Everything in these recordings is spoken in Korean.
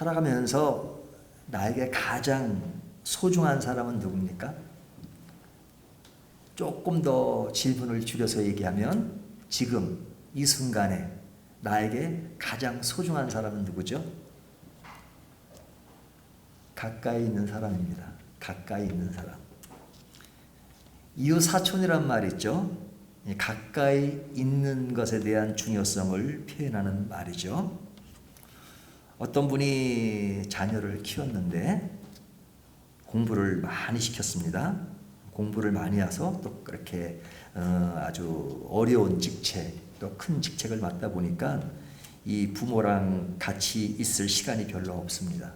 살아가면서 나에게 가장 소중한 사람은 누굽니까? 조금 더 질문을 줄여서 얘기하면 지금 이 순간에 나에게 가장 소중한 사람은 누구죠? 가까이 있는 사람입니다. 가까이 있는 사람. 이웃사촌이란 말 있죠? 가까이 있는 것에 대한 중요성을 표현하는 말이죠. 어떤 분이 자녀를 키웠는데 공부를 많이 시켰습니다. 공부를 많이 해서 또 그렇게 아주 어려운 직책, 또 큰 직책을 맡다 보니까 이 부모랑 같이 있을 시간이 별로 없습니다.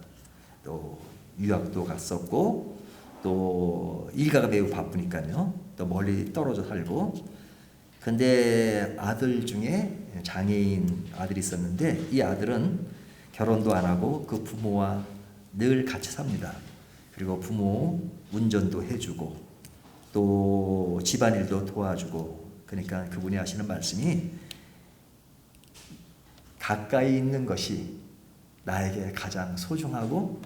또 유학도 갔었고 또 일가가 매우 바쁘니까요. 또 멀리 떨어져 살고. 근데 아들 중에 장애인 아들이 있었는데 이 아들은 결혼도 안 하고 그 부모와 늘 같이 삽니다. 그리고 부모 운전도 해주고 또 집안일도 도와주고. 그러니까 그분이 하시는 말씀이 가까이 있는 것이 나에게 가장 소중하고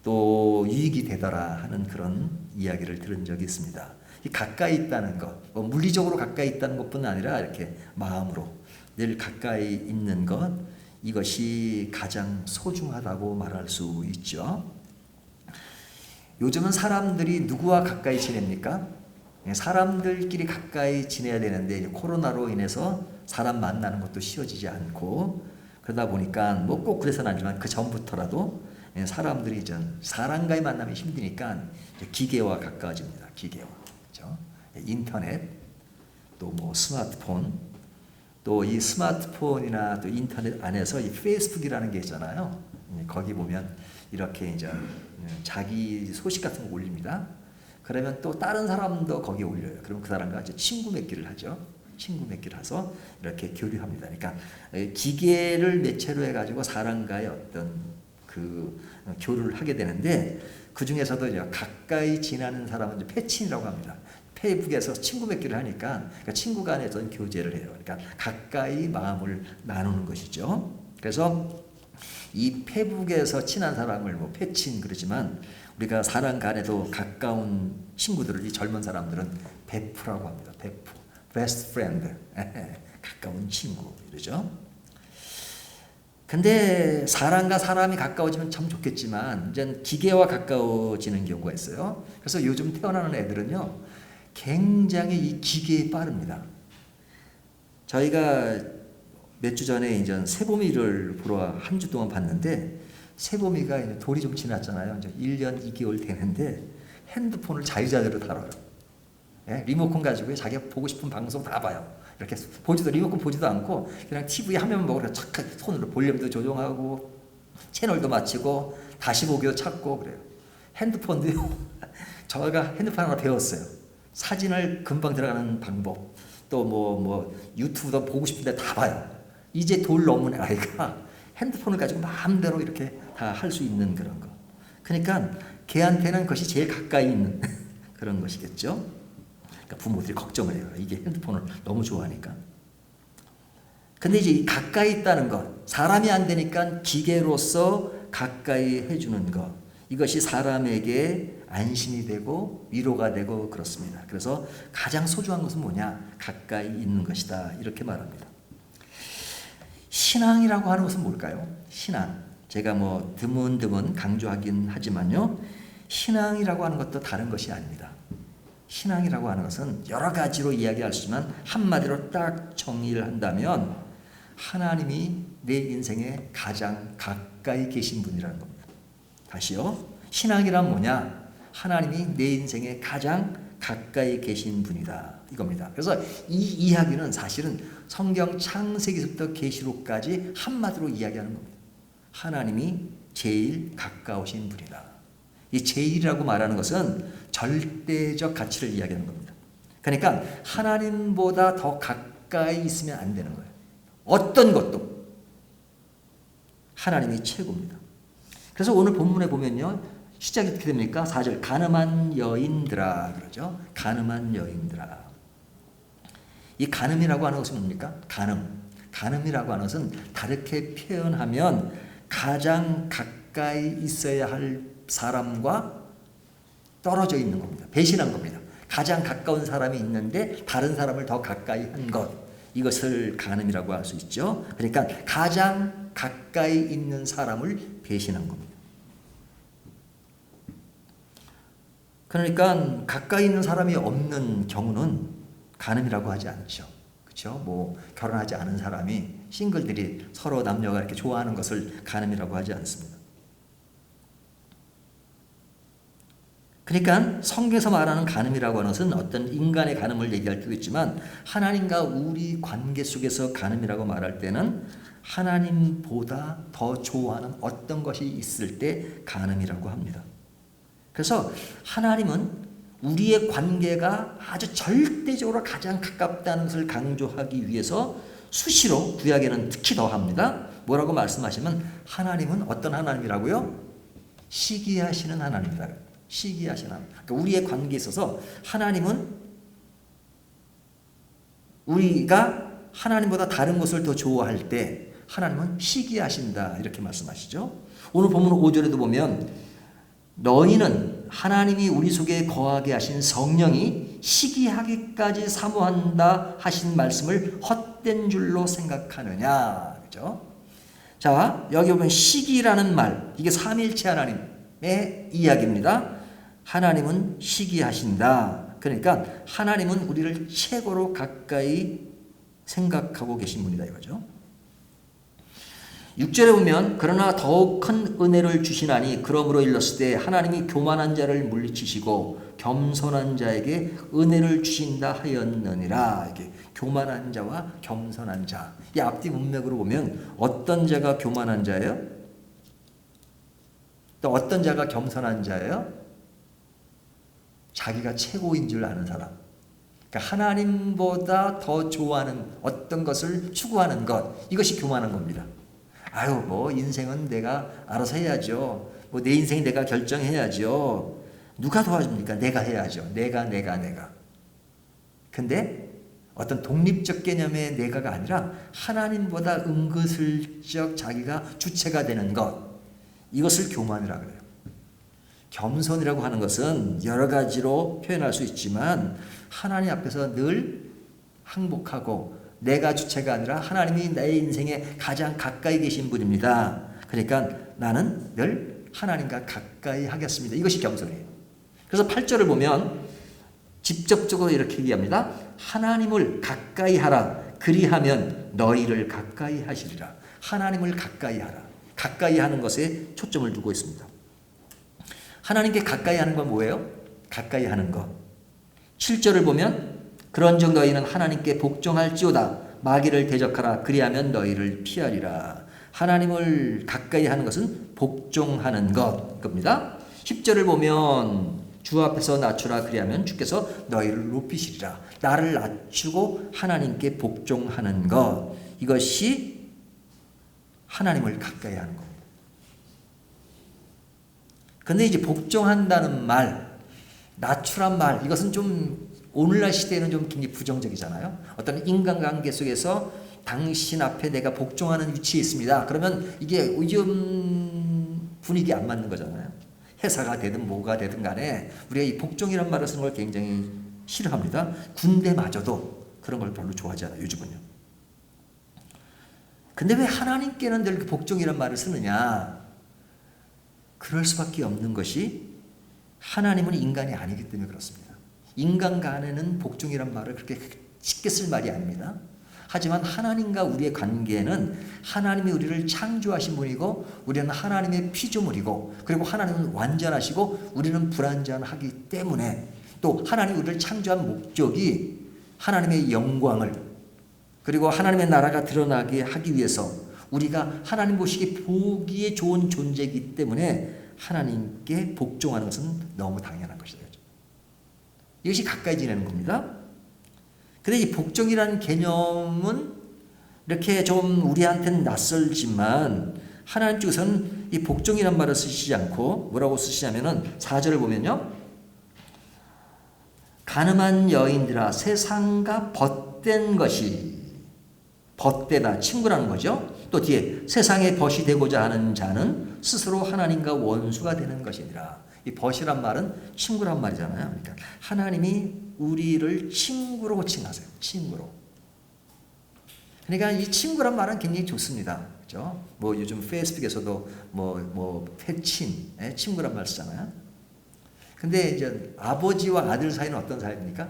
또 유익이 되더라 하는 그런 이야기를 들은 적이 있습니다. 이 가까이 있다는 것, 뭐 물리적으로 가까이 있다는 것뿐 아니라 이렇게 마음으로 늘 가까이 있는 것, 이것이 가장 소중하다고 말할 수 있죠. 요즘은 사람들이 누구와 가까이 지냅니까? 사람들끼리 가까이 지내야 되는데 코로나로 인해서 사람 만나는 것도 쉬워지지 않고 그러다 보니까 뭐 꼭 그래서는 아니지만 그 전부터라도 사람들이 사람과의 만남이 힘드니까 기계와 가까워집니다. 기계와. 그렇죠? 인터넷, 또 뭐 스마트폰, 또 이 스마트폰이나 또 인터넷 안에서 이 페이스북이라는 게 있잖아요. 거기 보면 이렇게 이제 자기 소식 같은 거 올립니다. 그러면 또 다른 사람도 거기에 올려요. 그럼 그 사람과 이제 친구 맺기를 하죠. 친구 맺기를 해서 이렇게 교류합니다. 그러니까 기계를 매체로 해가지고 사람과의 어떤 그 교류를 하게 되는데 그 중에서도 이제 가까이 지나는 사람은 이제 패친이라고 합니다. 페이북에서 친구 맺기를 하니까 그러니까 친구 간에서 교제를 해요. 그러니까 가까이 마음을 나누는 것이죠. 그래서 이 페북에서 친한 사람을 뭐 패친 그러지만 우리가 사람 간에도 가까운 친구들을 이 젊은 사람들은 베프라고 합니다. 베프, best friend, 가까운 친구 이러죠. 근데 사람과 사람이 가까워지면 참 좋겠지만 이제 기계와 가까워지는 경우가 있어요. 그래서 요즘 태어나는 애들은요 굉장히 이 기계에 빠릅니다. 저희가 몇 주 전에 이제 새봄이를 보러 한 주 동안 봤는데 새봄이가 이제 돌이 좀 지났잖아요. 이제 1년 2개월 되는데 핸드폰을 자유자재로 다뤄요. 예? 리모컨 가지고 자기가 보고 싶은 방송 다 봐요. 이렇게 보지도 리모컨 보지도 않고 그냥 TV 화면 보고 착 손으로 볼륨도 조정하고 채널도 맞추고 다시 보기도 찾고 그래요. 핸드폰도요. 저희가 핸드폰 하나 배웠어요. 사진을 금방 들어가는 방법. 또 뭐 유튜브도 보고 싶은데 다 봐요. 이제 돌 넘은 아이가 핸드폰을 가지고 마음대로 이렇게 다 할 수 있는 그런 거. 그러니까 걔한테는 그것이 제일 가까이 있는 그런 것이겠죠. 그러니까 부모들이 걱정을 해요. 이게 핸드폰을 너무 좋아하니까. 근데 이제 가까이 있다는 것, 사람이 안 되니까 기계로서 가까이 해주는 것, 이것이 사람에게 안심이 되고 위로가 되고 그렇습니다. 그래서 가장 소중한 것은 뭐냐? 가까이 있는 것이다. 이렇게 말합니다. 신앙이라고 하는 것은 뭘까요? 신앙. 제가 뭐 드문드문 강조하긴 하지만요. 신앙이라고 하는 것도 다른 것이 아닙니다. 신앙이라고 하는 것은 여러 가지로 이야기할 수 있지만 한마디로 딱 정의를 한다면 하나님이 내 인생에 가장 가까이 계신 분이라는 겁니다. 다시요. 신앙이란 뭐냐? 하나님이 내 인생에 가장 가까이 계신 분이다. 이겁니다. 그래서 이 이야기는 사실은 성경 창세기부터 계시록까지 한마디로 이야기하는 겁니다. 하나님이 제일 가까우신 분이다. 이 제일이라고 말하는 것은 절대적 가치를 이야기하는 겁니다. 그러니까 하나님보다 더 가까이 있으면 안 되는 거예요. 어떤 것도 하나님이 최고입니다. 그래서 오늘 본문에 보면요. 시작이 어떻게 됩니까? 4절 가늠한 여인들아 그러죠. 가늠한 여인들아. 이 가늠이라고 하는 것은 뭡니까? 가늠이라고 하는 것은 다르게 표현하면 가장 가까이 가까이 있어야 할 사람과 떨어져 있는 겁니다. 배신한 겁니다. 가장 가까운 사람이 있는데 다른 사람을 더 가까이 한 것, 이것을 간음이라고 할 수 있죠. 그러니까 가장 가까이 있는 사람을 배신한 겁니다. 그러니까 가까이 있는 사람이 없는 경우는 간음이라고 하지 않죠. 그렇죠? 뭐 결혼하지 않은 사람이 싱글들이 서로 남녀가 이렇게 좋아하는 것을 간음이라고 하지 않습니다. 그러니까 성경에서 말하는 간음이라고 하는 것은 어떤 인간의 간음을 얘기할 때도 있지만 하나님과 우리 관계 속에서 간음이라고 말할 때는 하나님보다 더 좋아하는 어떤 것이 있을 때 간음이라고 합니다. 그래서 하나님은 우리의 관계가 아주 절대적으로 가장 가깝다는 것을 강조하기 위해서 수시로 구약에는 특히 더 합니다. 뭐라고 말씀하시면 하나님은 어떤 하나님이라고요? 시기하시는 하나님이다. 시기하시는 하나님. 그러니까 우리의 관계에 있어서 하나님은 우리가 하나님보다 다른 것을 더 좋아할 때 하나님은 시기하신다 이렇게 말씀하시죠. 오늘 본문 5절에도 보면 너희는 하나님이 우리 속에 거하게 하신 성령이 시기하기까지 사모한다 하신 말씀을 헛된 줄로 생각하느냐. 그죠? 자, 여기 보면 시기라는 말, 이게 삼위일체 하나님의 이야기입니다. 하나님은 시기하신다. 그러니까 하나님은 우리를 최고로 가까이 생각하고 계신 분이다 이거죠. 6절에 보면 그러나 더욱 큰 은혜를 주시나니 그러므로 일렀을 때 하나님이 교만한 자를 물리치시고 겸손한 자에게 은혜를 주신다 하였느니라. 이게 교만한 자와 겸손한 자. 이 앞뒤 문맥으로 보면 어떤 자가 교만한 자예요? 또 어떤 자가 겸손한 자예요? 자기가 최고인 줄 아는 사람. 그러니까 하나님보다 더 좋아하는 어떤 것을 추구하는 것. 이것이 교만한 겁니다. 아유, 뭐 인생은 내가 알아서 해야죠. 뭐 내 인생 내가 결정해야죠. 누가 도와줍니까? 내가 해야죠. 내가. 근데 어떤 독립적 개념의 내가가 아니라 하나님보다 은근슬쩍 자기가 주체가 되는 것. 이것을 교만이라고 그래요. 겸손이라고 하는 것은 여러 가지로 표현할 수 있지만 하나님 앞에서 늘 항복하고 내가 주체가 아니라 하나님이 내 인생에 가장 가까이 계신 분입니다. 그러니까 나는 늘 하나님과 가까이 하겠습니다. 이것이 겸손이에요. 그래서 8절을 보면 직접적으로 이렇게 얘기합니다. 하나님을 가까이 하라. 그리하면 너희를 가까이 하시리라. 하나님을 가까이 하라. 가까이 하는 것에 초점을 두고 있습니다. 하나님께 가까이 하는 건 뭐예요? 가까이 하는 것. 7절을 보면 그런즉 너희는 하나님께 복종할지어다. 마귀를 대적하라. 그리하면 너희를 피하리라. 하나님을 가까이 하는 것은 복종하는 겁니다. 10절을 보면 주 앞에서 낮추라. 그리하면 주께서 너희를 높이시리라. 나를 낮추고 하나님께 복종하는 것. 이것이 하나님을 가까이 하는 겁니다. 근데 이제 복종한다는 말, 낮추란 말, 이것은 좀 오늘날 시대에는 좀 굉장히 부정적이잖아요. 어떤 인간관계 속에서 당신 앞에 내가 복종하는 위치에 있습니다. 그러면 이게 요즘 분위기에 안 맞는 거잖아요. 회사가 되든 뭐가 되든 간에 우리가 이 복종이란 말을 쓰는 걸 굉장히 싫어합니다. 군대마저도 그런 걸 별로 좋아하지 않아요. 요즘은요. 근데 왜 하나님께는 늘 복종이란 말을 쓰느냐? 그럴 수밖에 없는 것이 하나님은 인간이 아니기 때문에 그렇습니다. 인간 간에는 복종이란 말을 그렇게 쉽게 쓸 말이 아닙니다. 하지만 하나님과 우리의 관계는 하나님이 우리를 창조하신 분이고 우리는 하나님의 피조물이고 그리고 하나님은 완전하시고 우리는 불완전하기 때문에 또 하나님이 우리를 창조한 목적이 하나님의 영광을 그리고 하나님의 나라가 드러나게 하기 위해서 우리가 하나님 보기에 좋은 존재이기 때문에 하나님께 복종하는 것은 너무 당연한 것이다. 이것이 가까이 지내는 겁니다. 근데 이 복종이라는 개념은 이렇게 좀 우리한테는 낯설지만 하나님 쪽에서는 이 복종이란 말을 쓰시지 않고 뭐라고 쓰시냐면은 4절을 보면요. 가늠한 여인들아 세상과 벗된 것이 벗되다 친구라는 거죠. 또 뒤에 세상의 벗이 되고자 하는 자는 스스로 하나님과 원수가 되는 것이니라. 이 벗이란 말은 친구란 말이잖아요. 그러니까 하나님이 우리를 친구로 칭하세요. 친구로. 그러니까 이 친구란 말은 굉장히 좋습니다. 그죠? 뭐 요즘 페이스북에서도 패친, 친구란 말 쓰잖아요. 근데 이제 아버지와 아들 사이는 어떤 사이입니까?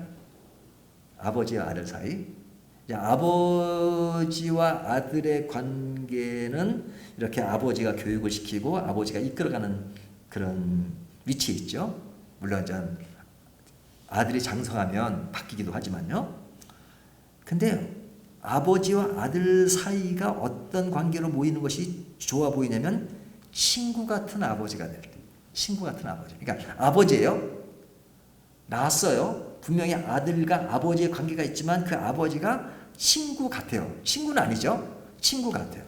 아버지와 아들 사이. 이제 아버지와 아들의 관계는 이렇게 아버지가 교육을 시키고 아버지가 이끌어가는 그런 위치에 있죠. 물론 이제 아들이 장성하면 바뀌기도 하지만요. 근데 아버지와 아들 사이가 어떤 관계로 모이는 것이 좋아 보이냐면 친구 같은 아버지가 될 때. 친구 같은 아버지. 그러니까 아버지예요. 낳았어요. 분명히 아들과 아버지의 관계가 있지만 그 아버지가 친구 같아요. 친구는 아니죠. 친구 같아요.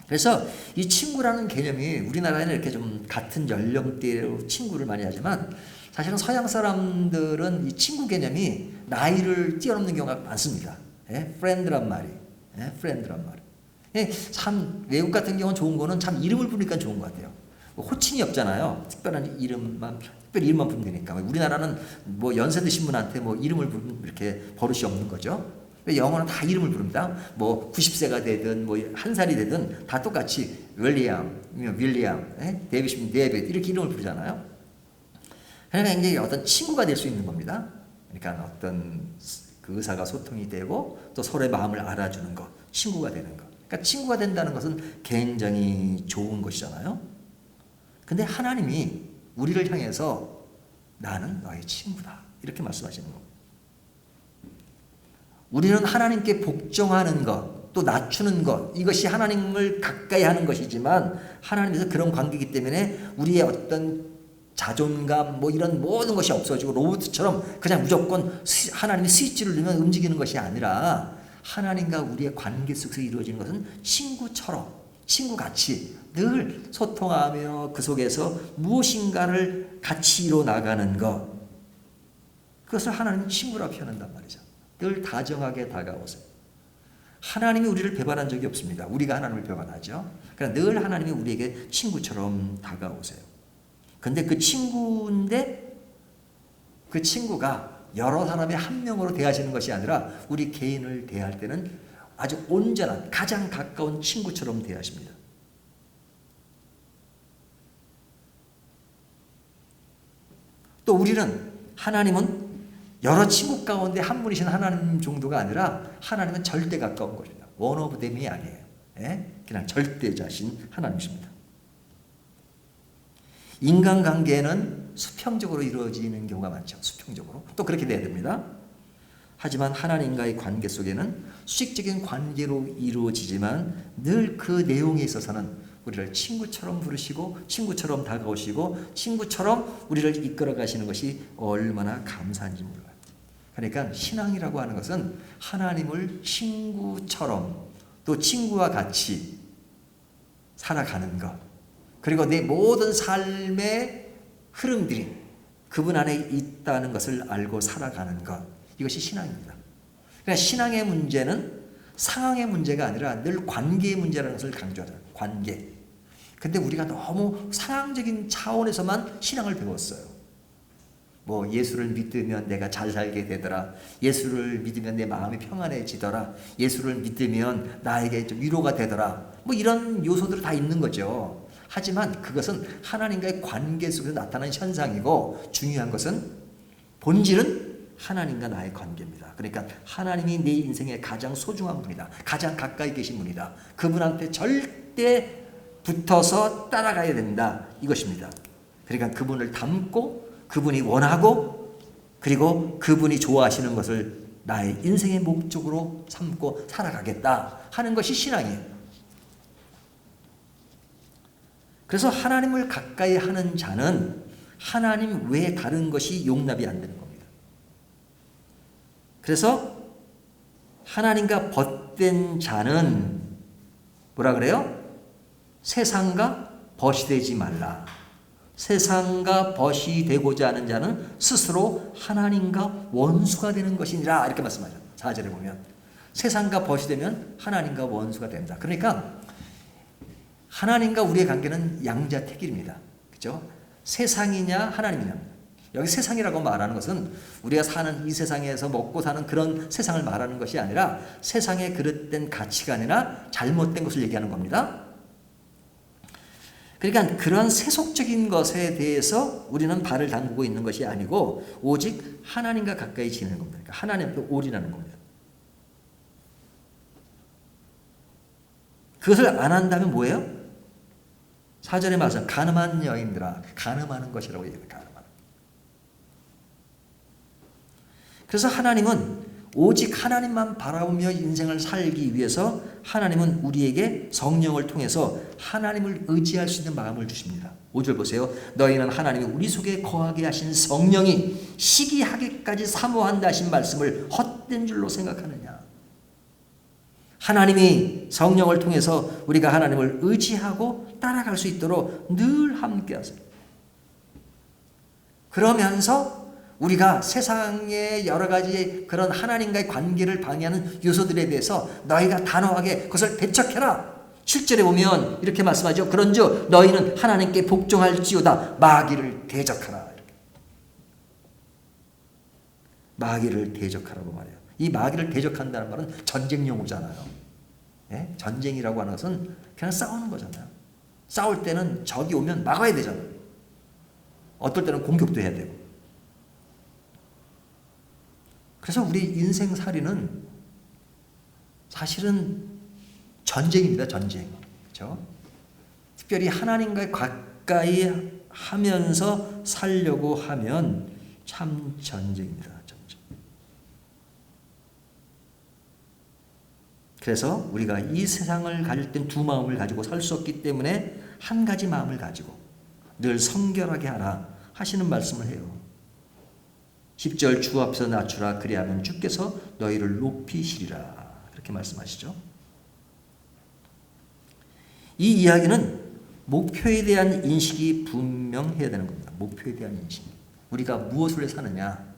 그래서 이 친구라는 개념이 우리나라에는 이렇게 좀 같은 연령대로 친구를 많이 하지만 사실은 서양 사람들은 이 친구 개념이 나이를 뛰어넘는 경우가 많습니다. 프렌드란 말이. 프렌드란 말이. 참 외국 같은 경우는 좋은 거는 참 이름을 부르니까 좋은 것 같아요. 호칭이 없잖아요. 특별히 이름만 부르면 되니까. 우리나라는 뭐 연세 드신 분한테 뭐 이름을 부르면 이렇게 버릇이 없는 거죠. 영어는 다 이름을 부릅니다. 뭐 90세가 되든 뭐 1살이 되든 다 똑같이 윌리엄, 데이빗이면 데이빗 이렇게 이름을 부르잖아요. 그러니까 이제 어떤 친구가 될 수 있는 겁니다. 그러니까 어떤 그 의사가 소통이 되고 또 서로의 마음을 알아주는 것, 친구가 되는 것. 그러니까 친구가 된다는 것은 굉장히 좋은 것이잖아요. 근데 하나님이 우리를 향해서 나는 너의 친구다 이렇게 말씀하시는 겁니다. 우리는 하나님께 복종하는 것, 또 낮추는 것, 이것이 하나님을 가까이 하는 것이지만 하나님께서 그런 관계이기 때문에 우리의 어떤 자존감 뭐 이런 모든 것이 없어지고 로봇처럼 그냥 무조건 하나님이 스위치를 누르면 움직이는 것이 아니라 하나님과 우리의 관계 속에서 이루어지는 것은 친구처럼 친구같이 늘 소통하며 그 속에서 무엇인가를 같이 이뤄 나가는 것, 그것을 하나님은 친구라고 표현한단 말이죠. 늘 다정하게 다가오세요. 하나님이 우리를 배반한 적이 없습니다. 우리가 하나님을 배반하죠. 그러니까 늘 하나님이 우리에게 친구처럼 다가오세요. 근데 그 친구인데 그 친구가 여러 사람의 한 명으로 대하시는 것이 아니라 우리 개인을 대할 때는 아주 온전한 가장 가까운 친구처럼 대하십니다. 또 우리는 하나님은 여러 친구 가운데 한 분이신 하나님 정도가 아니라 하나님은 절대 가까운 것입니다. 원 오브 댐이 아니에요. 그냥 절대자신 하나님이십니다. 인간관계는 수평적으로 이루어지는 경우가 많죠. 수평적으로. 또 그렇게 돼야 됩니다. 하지만 하나님과의 관계 속에는 수직적인 관계로 이루어지지만 늘 그 내용에 있어서는 우리를 친구처럼 부르시고 친구처럼 다가오시고 친구처럼 우리를 이끌어 가시는 것이 얼마나 감사한지 몰라요. 그러니까 신앙이라고 하는 것은 하나님을 친구처럼 또 친구와 같이 살아가는 것, 그리고 내 모든 삶의 흐름들이 그분 안에 있다는 것을 알고 살아가는 것, 이것이 신앙입니다. 그러니까 신앙의 문제는 상황의 문제가 아니라 늘 관계의 문제라는 것을 강조하잖아요. 관계. 근데 우리가 너무 상황적인 차원에서만 신앙을 배웠어요. 뭐 예수를 믿으면 내가 잘 살게 되더라. 예수를 믿으면 내 마음이 평안해지더라. 예수를 믿으면 나에게 좀 위로가 되더라. 뭐 이런 요소들이 다 있는 거죠. 하지만 그것은 하나님과의 관계 속에서 나타나는 현상이고 중요한 것은 본질은 하나님과 나의 관계입니다. 그러니까 하나님이 내 인생의 가장 소중한 분이다. 가장 가까이 계신 분이다. 그분한테 절대 붙어서 따라가야 된다. 이것입니다. 그러니까 그분을 닮고 그분이 원하고 그리고 그분이 좋아하시는 것을 나의 인생의 목적으로 삼고 살아가겠다 하는 것이 신앙이에요. 그래서 하나님을 가까이 하는 자는 하나님 외에 다른 것이 용납이 안 되는 겁니다. 그래서 하나님과 벗된 자는 뭐라 그래요? 세상과 벗이 되지 말라. 세상과 벗이 되고자 하는 자는 스스로 하나님과 원수가 되는 것이니라. 이렇게 말씀하죠. 4절에 보면 세상과 벗이 되면 하나님과 원수가 된다. 그러니까 하나님과 우리의 관계는 양자택일입니다. 그렇죠? 세상이냐 하나님이냐. 여기 세상이라고 말하는 것은 우리가 사는 이 세상에서 먹고 사는 그런 세상을 말하는 것이 아니라 세상의 그릇된 가치관이나 잘못된 것을 얘기하는 겁니다. 그러니까 그런 세속적인 것에 대해서 우리는 발을 담그고 있는 것이 아니고 오직 하나님과 가까이 지내는 겁니다. 그러니까 하나님 앞에 올인하는 겁니다. 그것을 안 한다면 뭐예요? 4절에 말씀 가늠한 여인들아, 가늠하는 것이라고 얘기합니다. 가늠하는. 그래서 하나님은 오직 하나님만 바라보며 인생을 살기 위해서 하나님은 우리에게 성령을 통해서 하나님을 의지할 수 있는 마음을 주십니다. 5절 보세요. 너희는 하나님이 우리 속에 거하게 하신 성령이 시기하기까지 사모한다 하신 말씀을 헛된 줄로 생각하느냐. 하나님이 성령을 통해서 우리가 하나님을 의지하고 따라갈 수 있도록 늘 함께 하세요. 그러면서 우리가 세상의 여러 가지 그런 하나님과의 관계를 방해하는 요소들에 대해서 너희가 단호하게 그것을 대척해라. 7절에 보면 이렇게 말씀하죠. 그런즉 너희는 하나님께 복종할지어다. 마귀를 대적하라. 이렇게. 마귀를 대적하라고 말해요. 이 마귀를 대적한다는 말은 전쟁 용어잖아요. 예? 전쟁이라고 하는 것은 그냥 싸우는 거잖아요. 싸울 때는 적이 오면 막아야 되잖아요. 어떨 때는 공격도 해야 되고. 그래서 우리 인생살이는 사실은 전쟁입니다. 전쟁. 그렇죠? 특별히 하나님과 가까이 하면서 살려고 하면 참 전쟁입니다. 전쟁. 그래서 우리가 이 세상을 가질 땐 두 마음을 가지고 살 수 없기 때문에 한 가지 마음을 가지고 늘 성결하게 하라 하시는 말씀을 해요. 10절 주 앞에서 낮추라 그리하면 주께서 너희를 높이시리라 그렇게 말씀하시죠. 이 이야기는 목표에 대한 인식이 분명해야 되는 겁니다. 목표에 대한 인식. 우리가 무엇을 위해 사느냐?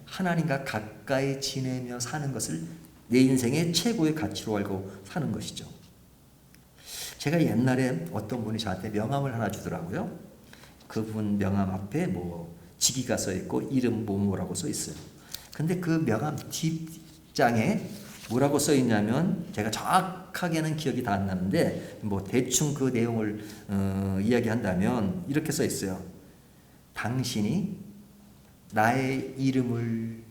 하나님과 가까이 지내며 사는 것을 내 인생의 최고의 가치로 알고 사는 것이죠. 제가 옛날에 어떤 분이 저한테 명함을 하나 주더라고요. 그분 명함 앞에 직위가 써 있고 이름 뭐라고 써 있어요. 근데 그 명함 뒷장에 뭐라고 써 있냐면 제가 정확하게는 기억이 다 안 나는데 대충 그 내용을 이야기한다면 이렇게 써 있어요. 당신이 나의 이름을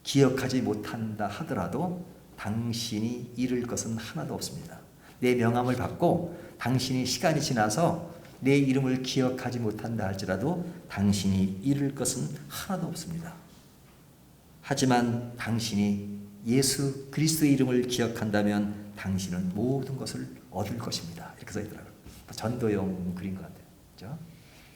기억하지 못한다 하더라도 당신이 잃을 것은 하나도 없습니다. 내 명함을 받고 당신이 시간이 지나서 내 이름을 기억하지 못한다 할지라도 당신이 잃을 것은 하나도 없습니다. 하지만 당신이 예수 그리스도의 이름을 기억한다면 당신은 모든 것을 얻을 것입니다. 이렇게 써있더라고요. 전도용 글인 것 같아요. 그렇죠?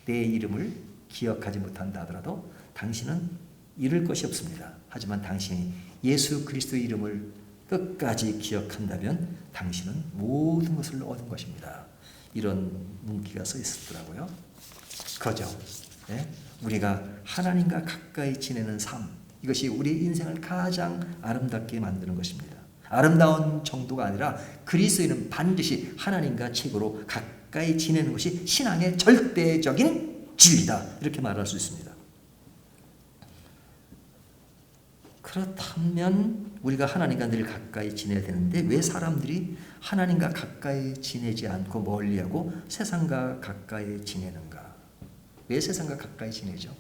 내 이름을 기억하지 못한다 하더라도 당신은 잃을 것이 없습니다. 하지만 당신이 예수 그리스도의 이름을 끝까지 기억한다면 당신은 모든 것을 얻은 것입니다. 이런 문구가 써 있었더라고요. 그죠? 네? 우리가 하나님과 가까이 지내는 삶, 이것이 우리 인생을 가장 아름답게 만드는 것입니다. 아름다운 정도가 아니라 그리스도인은 반드시 하나님과 최고로 가까이 지내는 것이 신앙의 절대적인 진리다. 이렇게 말할 수 있습니다. 그렇다면 우리가 하나님과 늘 가까이 지내야 되는데 왜 사람들이 하나님과 가까이 지내지 않고 멀리하고 세상과 가까이 지내는가? 왜 세상과 가까이 지내죠?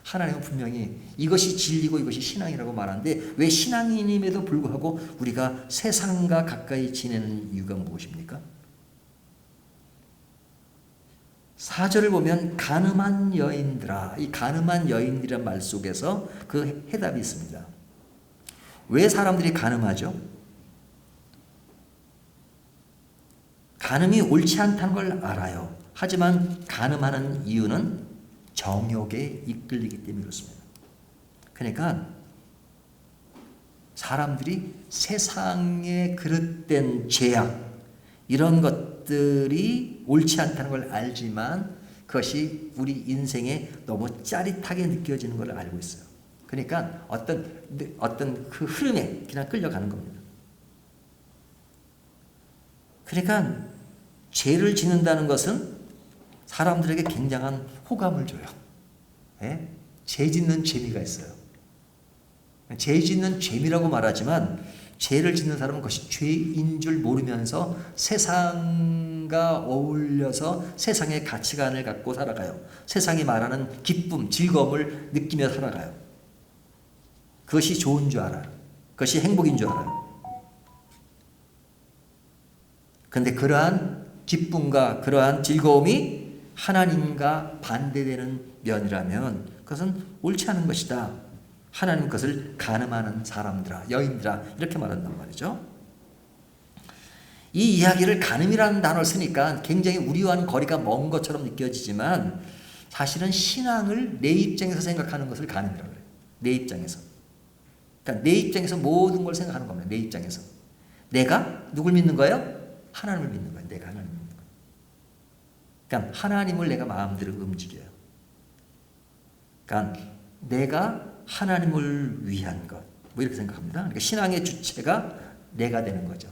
하나님은 분명히 이것이 진리고 이것이 신앙이라고 말하는데 왜 신앙인임에도 불구하고 우리가 세상과 가까이 지내는 이유가 무엇입니까? 4절을 보면 가늠한 여인들아, 이 가늠한 여인들이란 말 속에서 그 해답이 있습니다. 왜 사람들이 가늠하죠? 가늠이 옳지 않다는 걸 알아요. 하지만 가늠하는 이유는 정욕에 이끌리기 때문에 그렇습니다. 그러니까 사람들이 세상에 그릇된 죄악 이런 것들이 옳지 않다는 걸 알지만 그것이 우리 인생에 너무 짜릿하게 느껴지는 걸 알고 있어요. 그러니까 어떤 그 흐름에 그냥 끌려가는 겁니다. 그러니까 죄를 짓는다는 것은 사람들에게 굉장한 호감을 줘요. 예? 죄 짓는 재미가 있어요. 죄 짓는 재미라고 말하지만 죄를 짓는 사람은 그것이 죄인 줄 모르면서 세상과 어울려서 세상의 가치관을 갖고 살아가요. 세상이 말하는 기쁨, 즐거움을 느끼며 살아가요. 그것이 좋은 줄 알아요. 그것이 행복인 줄 알아요. 그런데 그러한 기쁨과 그러한 즐거움이 하나님과 반대되는 면이라면 그것은 옳지 않은 것이다. 하나님 것을 간음하는 사람들아, 여인들아 이렇게 말한단 말이죠. 이 이야기를 간음이라는 단어를 쓰니까 굉장히 우리와는 거리가 먼 것처럼 느껴지지만 사실은 신앙을 내 입장에서 생각하는 것을 간음이라고 그래요. 내 입장에서. 그러니까 내 입장에서 모든 걸 생각하는 겁니다. 내 입장에서. 내가 누굴 믿는 거예요? 하나님을 믿는 거예요. 내가 하나님을 믿는 거예요. 그러니까 하나님을 내가 마음대로 움직여요. 그러니까 내가 하나님을 위한 것, 뭐 이렇게 생각합니다. 그러니까 신앙의 주체가 내가 되는 거죠.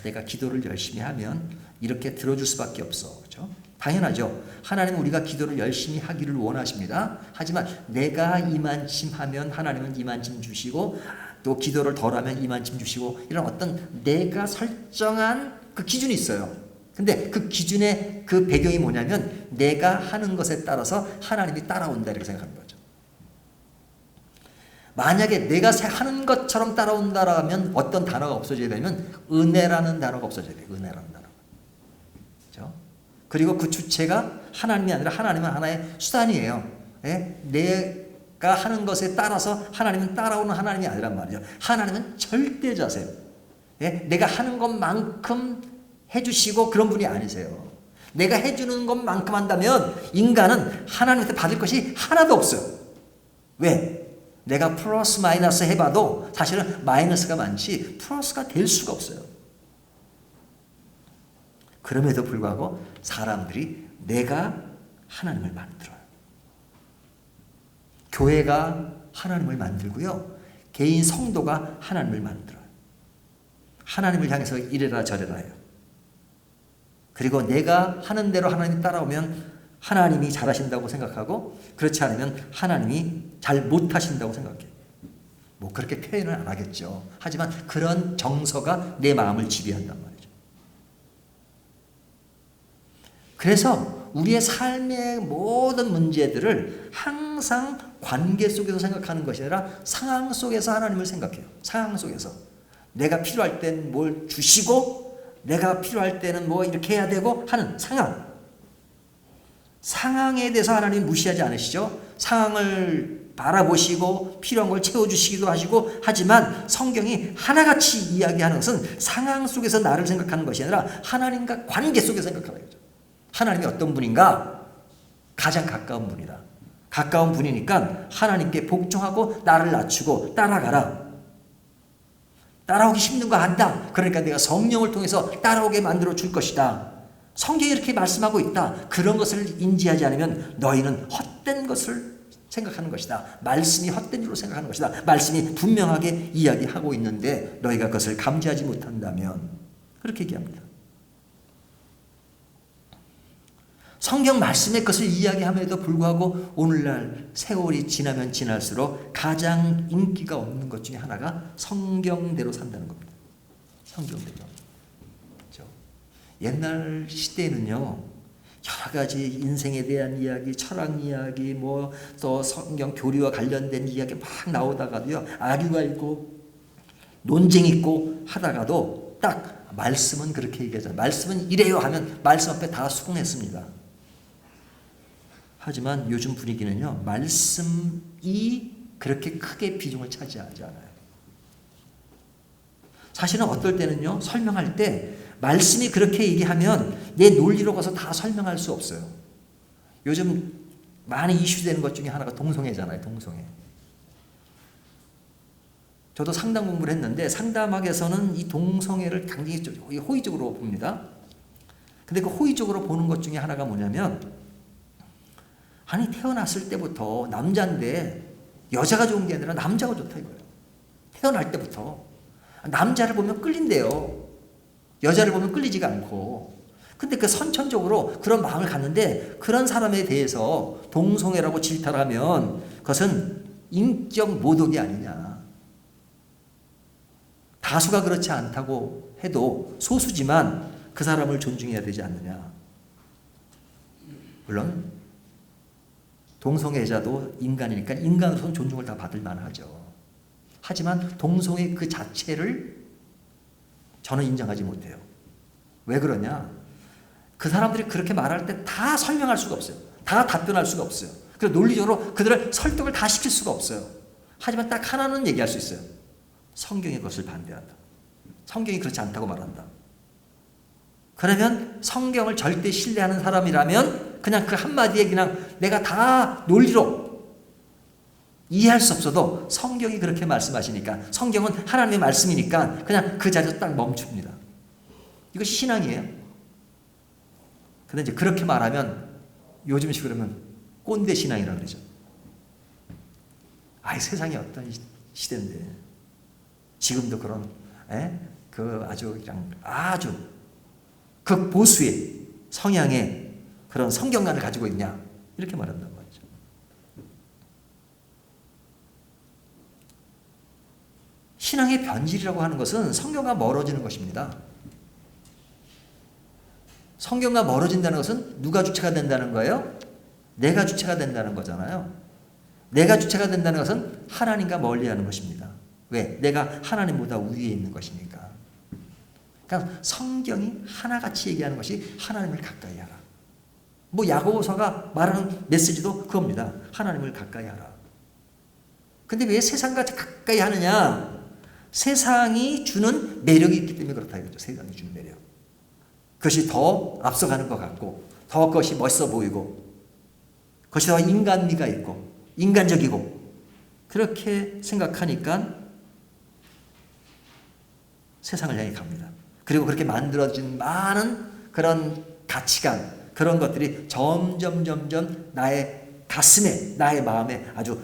내가 기도를 열심히 하면 이렇게 들어줄 수밖에 없어. 그렇죠? 당연하죠. 하나님은 우리가 기도를 열심히 하기를 원하십니다. 하지만 내가 이만큼 하면 하나님은 이만큼 주시고 또 기도를 덜하면 이만큼 주시고 이런 어떤 내가 설정한 그 기준이 있어요. 근데 그 기준의 그 배경이 뭐냐면 내가 하는 것에 따라서 하나님이 따라온다 이렇게 생각하는 거죠. 만약에 내가 하는 것처럼 따라온다라면 어떤 단어가 없어져야 되면 은혜라는 단어가 없어져야 돼요. 은혜라는 단어가. 그렇죠? 그리고 그 주체가 하나님이 아니라 하나님은 하나의 수단이에요. 예? 내가 하는 것에 따라서 하나님은 따라오는 하나님이 아니란 말이죠. 하나님은 절대자세요. 예? 내가 하는 것만큼 해주시고 그런 분이 아니세요. 내가 해주는 것만큼 한다면 인간은 하나님한테 받을 것이 하나도 없어요. 왜? 내가 플러스 마이너스 해봐도 사실은 마이너스가 많지 플러스가 될 수가 없어요. 그럼에도 불구하고 사람들이 내가 하나님을 만들어요. 교회가 하나님을 만들고요. 개인 성도가 하나님을 만들어요. 하나님을 향해서 이래라 저래라 해요. 그리고 내가 하는 대로 하나님이 따라오면 하나님이 잘하신다고 생각하고 그렇지 않으면 하나님이 잘 못하신다고 생각해요. 뭐 그렇게 표현을 안 하겠죠. 하지만 그런 정서가 내 마음을 지배한단 말이죠. 그래서 우리의 삶의 모든 문제들을 항상 관계 속에서 생각하는 것이 아니라 상황 속에서 하나님을 생각해요. 상황 속에서. 내가 필요할 땐 뭘 주시고 내가 필요할 때는 뭐 이렇게 해야 되고 하는 상황. 상황에 대해서 하나님이 무시하지 않으시죠? 상황을 바라보시고 필요한 걸 채워주시기도 하시고 하지만 성경이 하나같이 이야기하는 것은 상황 속에서 나를 생각하는 것이 아니라 하나님과 관계 속에서 생각하는 거죠. 하나님이 어떤 분인가? 가장 가까운 분이다. 가까운 분이니까 하나님께 복종하고 나를 낮추고 따라가라. 따라오기 힘든 거 안다. 그러니까 내가 성령을 통해서 따라오게 만들어 줄 것이다. 성경이 이렇게 말씀하고 있다. 그런 것을 인지하지 않으면 너희는 헛된 것을 생각하는 것이다. 말씀이 헛된 줄로 생각하는 것이다. 말씀이 분명하게 이야기하고 있는데 너희가 그것을 감지하지 못한다면 그렇게 얘기합니다. 성경 말씀의 것을 이야기함에도 불구하고 오늘날 세월이 지나면 지날수록 가장 인기가 없는 것 중에 하나가 성경대로 산다는 겁니다. 성경대로. 그렇죠? 옛날 시대에는요, 여러 가지 인생에 대한 이야기, 철학 이야기, 뭐 또 성경 교리와 관련된 이야기 막 나오다가도요, 아류가 있고 논쟁 있고 하다가도 딱 말씀은 그렇게 얘기하잖아요. 말씀은 이래요 하면 말씀 앞에 다 수긍했습니다. 하지만 요즘 분위기는요, 말씀이 그렇게 크게 비중을 차지하지 않아요. 사실은 어떨 때는요, 설명할 때 말씀이 그렇게 얘기하면 내 논리로 가서 다 설명할 수 없어요. 요즘 많이 이슈되는 것 중에 하나가 동성애잖아요. 동성애. 저도 상담 공부를 했는데 상담학에서는 이 동성애를 굉장히 호의적으로 봅니다. 근데 그 호의적으로 보는 것 중에 하나가 뭐냐면, 아니 태어났을 때부터 남자인데 여자가 좋은 게 아니라 남자가 좋다 이거예요. 태어날 때부터. 남자를 보면 끌린대요. 여자를 보면 끌리지가 않고. 근데 그 선천적으로 그런 마음을 갖는데 그런 사람에 대해서 동성애라고 질타를 하면 그것은 인격 모독이 아니냐. 다수가 그렇지 않다고 해도 소수지만 그 사람을 존중해야 되지 않느냐. 물론 동성애자도 인간이니까 인간으로서는 존중을 다 받을 만하죠. 하지만 동성애 그 자체를 저는 인정하지 못해요. 왜 그러냐? 그 사람들이 그렇게 말할 때 다 설명할 수가 없어요. 다 답변할 수가 없어요. 그리고 논리적으로 그들을 설득을 다 시킬 수가 없어요. 하지만 딱 하나는 얘기할 수 있어요. 성경이 그것을 반대한다. 성경이 그렇지 않다고 말한다. 그러면 성경을 절대 신뢰하는 사람이라면 그냥 그 한마디에 그냥 내가 다 논리로 이해할 수 없어도 성경이 그렇게 말씀하시니까, 성경은 하나님의 말씀이니까 그냥 그 자리에서 딱 멈춥니다. 이것이 신앙이에요. 근데 이제 그렇게 말하면 요즘식으로 하면 꼰대 신앙이라고 그러죠. 아이, 세상이 어떤 시대인데 지금도 그런 그 아주 그냥 아주 극보수의 성향의 그런 성경관을 가지고 있냐, 이렇게 말한단 말이죠. 신앙의 변질이라고 하는 것은 성경과 멀어지는 것입니다. 성경과 멀어진다는 것은 누가 주체가 된다는 거예요? 내가 주체가 된다는 거잖아요. 내가 주체가 된다는 것은 하나님과 멀리하는 것입니다. 왜? 내가 하나님보다 위에 있는 것이니까. 그러니까 성경이 하나같이 얘기하는 것이 하나님을 가까이 하라. 뭐 야고보서가 말하는 메시지도 그겁니다. 하나님을 가까이 하라. 근데 왜 세상과 가까이 하느냐? 세상이 주는 매력이 있기 때문에 그렇다 이거죠. 세상이 주는 매력. 그것이 더 앞서가는 것 같고, 더 그것이 멋있어 보이고, 그것이 더 인간미가 있고 인간적이고, 그렇게 생각하니까 세상을 향해 갑니다. 그리고 그렇게 만들어진 많은 그런 가치관, 그런 것들이 점점 나의 가슴에, 나의 마음에 아주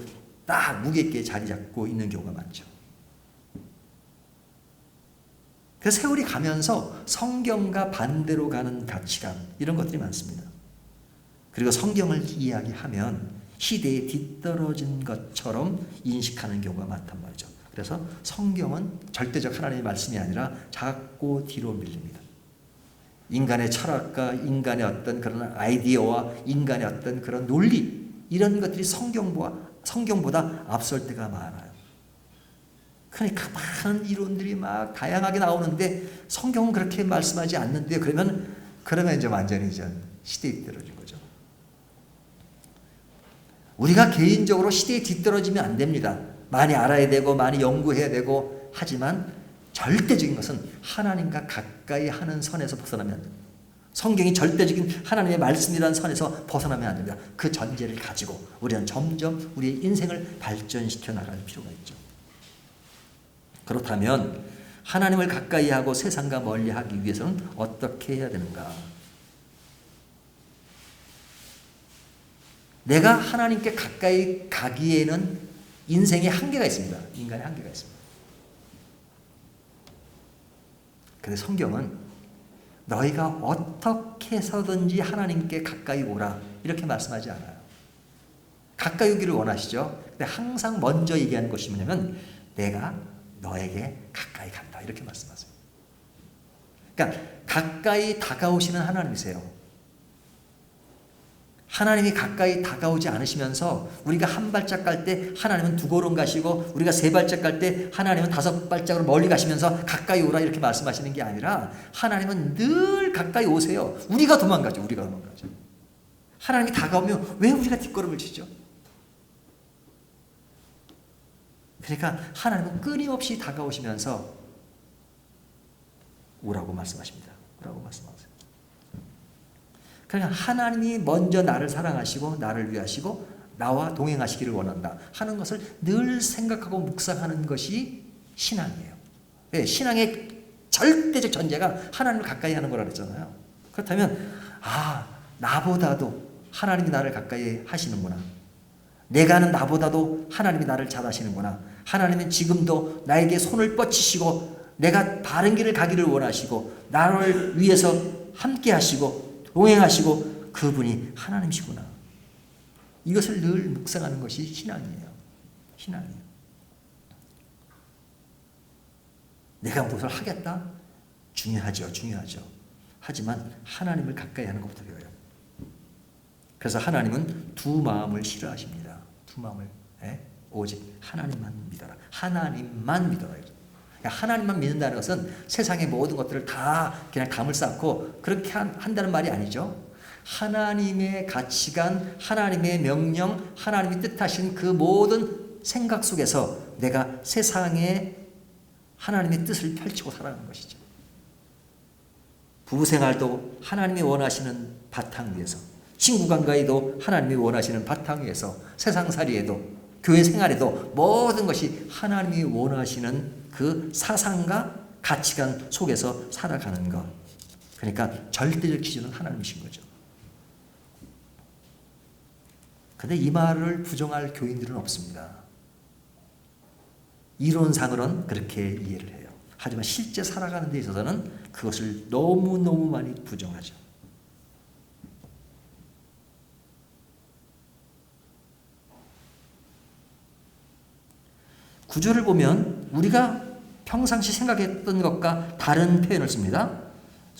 딱 무게 있게 자리 잡고 있는 경우가 많죠. 그래서 세월이 가면서 성경과 반대로 가는 가치관, 이런 것들이 많습니다. 그리고 성경을 이야기하면 시대에 뒤떨어진 것처럼 인식하는 경우가 많단 말이죠. 그래서 성경은 절대적 하나님의 말씀이 아니라 자꾸 뒤로 밀립니다. 인간의 철학과 인간의 어떤 그런 아이디어와 인간의 어떤 그런 논리, 이런 것들이 성경보다 앞설 때가 많아요. 그러니까 많은 이론들이 막 다양하게 나오는데 성경은 그렇게 말씀하지 않는데, 그러면 이제 완전히 이제 시대에 뒤떨어진 거죠. 우리가 개인적으로 시대에 뒤떨어지면 안 됩니다. 많이 알아야 되고 많이 연구해야 되고, 하지만 절대적인 것은 하나님과 가까이 하는 선에서 벗어나면 안 됩니다. 성경이 절대적인 하나님의 말씀이라는 선에서 벗어나면 안 됩니다. 그 전제를 가지고 우리는 점점 우리의 인생을 발전시켜 나갈 필요가 있죠. 그렇다면 하나님을 가까이 하고 세상과 멀리 하기 위해서는 어떻게 해야 되는가? 내가 하나님께 가까이 가기에는 인생에 한계가 있습니다. 인간의 한계가 있습니다. 그런데 성경은 너희가 어떻게 해서든지 하나님께 가까이 오라, 이렇게 말씀하지 않아요. 가까이 오기를 원하시죠. 근데 항상 먼저 얘기하는 것이 뭐냐면 내가 너에게 가까이 간다, 이렇게 말씀하세요. 그러니까 가까이 다가오시는 하나님이세요. 하나님이 가까이 다가오지 않으시면서 우리가 한 발짝 갈 때 하나님은 두 걸음 가시고, 우리가 세 발짝 갈 때 하나님은 다섯 발짝으로 멀리 가시면서 가까이 오라, 이렇게 말씀하시는 게 아니라 하나님은 늘 가까이 오세요. 우리가 도망가죠. 하나님이 다가오면 왜 우리가 뒷걸음을 치죠? 그러니까 하나님은 끊임없이 다가오시면서 오라고 말씀하십니다. 오라고 말씀하세요. 그러니까 하나님이 먼저 나를 사랑하시고 나를 위하시고 나와 동행하시기를 원한다 하는 것을 늘 생각하고 묵상하는 것이 신앙이에요. 네, 신앙의 절대적 전제가 하나님을 가까이 하는 거라 그랬잖아요. 그렇다면 나보다도 하나님이 나를 가까이 하시는구나. 내가 하는 나보다도 하나님이 나를 잘 아시는구나. 하나님은 지금도 나에게 손을 뻗치시고 내가 바른 길을 가기를 원하시고 나를 위해서 함께 하시고 동행하시고 그분이 하나님이시구나. 이것을 늘 묵상하는 것이 신앙이에요. 신앙이에요. 내가 무엇을 하겠다? 중요하죠. 중요하죠. 하지만 하나님을 가까이 하는 것부터 배워요. 그래서 하나님은 두 마음을 싫어하십니다. 두 마음을. 오직 하나님만 믿어라. 하나님만 믿어라. 그러니까 하나님만 믿는다는 것은 세상의 모든 것들을 다 그냥 감을 쌓고 그렇게 한다는 말이 아니죠. 하나님의 가치관, 하나님의 명령, 하나님이 뜻하신 그 모든 생각 속에서 내가 세상에 하나님의 뜻을 펼치고 살아가는 것이죠. 부부생활도 하나님이 원하시는 바탕 위에서, 친구관계에도 하나님이 원하시는 바탕 위에서, 세상살이에도, 교회 생활에도 모든 것이 하나님이 원하시는 그 사상과 가치관 속에서 살아가는 것. 그러니까 절대적 기준은 하나님이신 거죠. 근데 이 말을 부정할 교인들은 없습니다. 이론상으로는 그렇게 이해를 해요. 하지만 실제 살아가는 데 있어서는 그것을 너무너무 많이 부정하죠. 구절을 보면 우리가 평상시 생각했던 것과 다른 표현을 씁니다.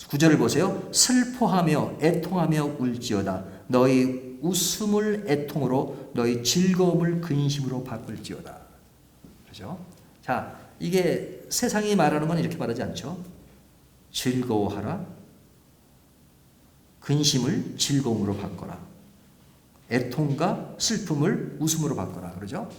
구절을 보세요. 슬퍼하며 애통하며 울지어다. 너희 웃음을 애통으로 너희 즐거움을 근심으로 바꿀지어다. 그렇죠? 자, 이게 세상이 말하는 건 이렇게 말하지 않죠. 즐거워하라. 근심을 즐거움으로 바꿔라. 애통과 슬픔을 웃음으로 바꿔라. 그러죠?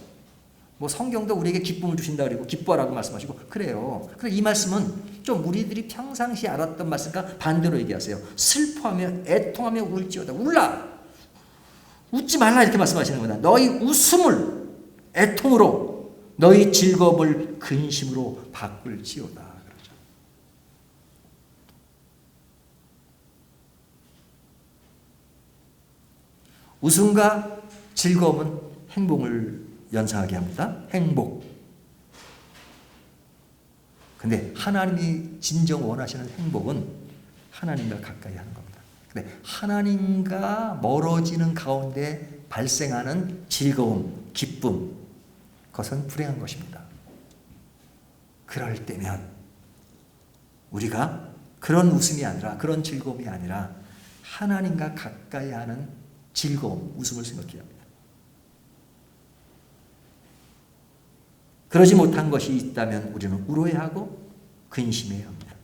뭐 성경도 우리에게 기쁨을 주신다 그리고 기뻐하라고 말씀하시고 그래요. 그래서 이 말씀은 좀 우리들이 평상시에 알았던 말씀과 반대로 얘기하세요. 슬퍼하며 애통하며 울지어다. 울라. 웃지 말라 이렇게 말씀하시는 겁니다. 너희 웃음을 애통으로 너희 즐거움을 근심으로 바꿀지어다. 그러죠. 웃음과 즐거움은 행복을 연상하게 합니다. 행복. 근데 하나님이 진정 원하시는 행복은 하나님과 가까이 하는 겁니다. 근데 하나님과 멀어지는 가운데 발생하는 즐거움, 기쁨, 그것은 불행한 것입니다. 그럴 때면 우리가 그런 웃음이 아니라 그런 즐거움이 아니라 하나님과 가까이 하는 즐거움, 웃음을 생각해야 합니다. 그러지 못한 것이 있다면 우리는 우려해하고 근심해야 합니다.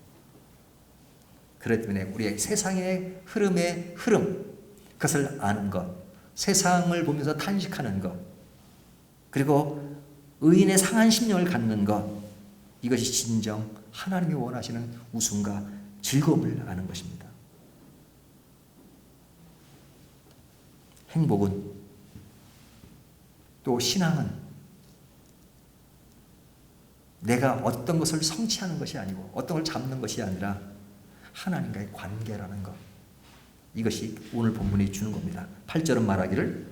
그렇기 때문에 우리의 세상의 흐름의 흐름, 그것을 아는 것, 세상을 보면서 탄식하는 것, 그리고 의인의 상한 심령을 갖는 것, 이것이 진정 하나님이 원하시는 웃음과 즐거움을 아는 것입니다. 행복은 또 신앙은 내가 어떤 것을 성취하는 것이 아니고 어떤 걸 잡는 것이 아니라 하나님과의 관계라는 것. 이것이 오늘 본문이 주는 겁니다. 8절은 말하기를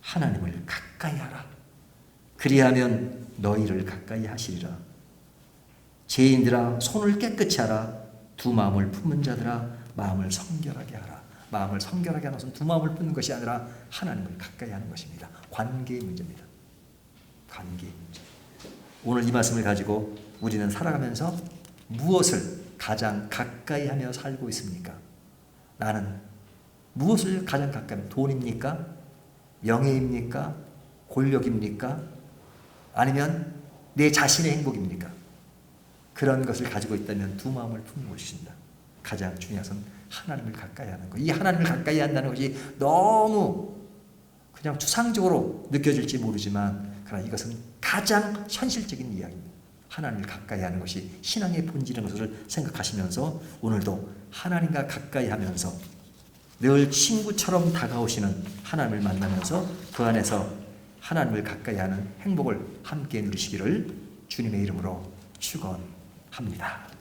하나님을 가까이 하라. 그리하면 너희를 가까이 하시리라. 죄인들아 손을 깨끗이 하라. 두 마음을 품은 자들아 마음을 성결하게 하라. 마음을 성결하게 하는 것은 두 마음을 품는 것이 아니라 하나님을 가까이 하는 것입니다. 관계의 문제입니다. 관계의 문제. 오늘 이 말씀을 가지고 우리는 살아가면서 무엇을 가장 가까이 하며 살고 있습니까? 나는 무엇을 가장 가까이 하며 돈입니까? 명예입니까? 권력입니까? 아니면 내 자신의 행복입니까? 그런 것을 가지고 있다면 두 마음을 품는 것입니다. 가장 중요한 것은 하나님을 가까이 하는 것. 이 하나님을 가까이 한다는 것이 너무 그냥 추상적으로 느껴질지 모르지만 그러나 이것은 가장 현실적인 이야기입니다. 하나님을 가까이 하는 것이 신앙의 본질인 것을 생각하시면서 오늘도 하나님과 가까이 하면서 늘 친구처럼 다가오시는 하나님을 만나면서 그 안에서 하나님을 가까이 하는 행복을 함께 누리시기를 주님의 이름으로 축원합니다.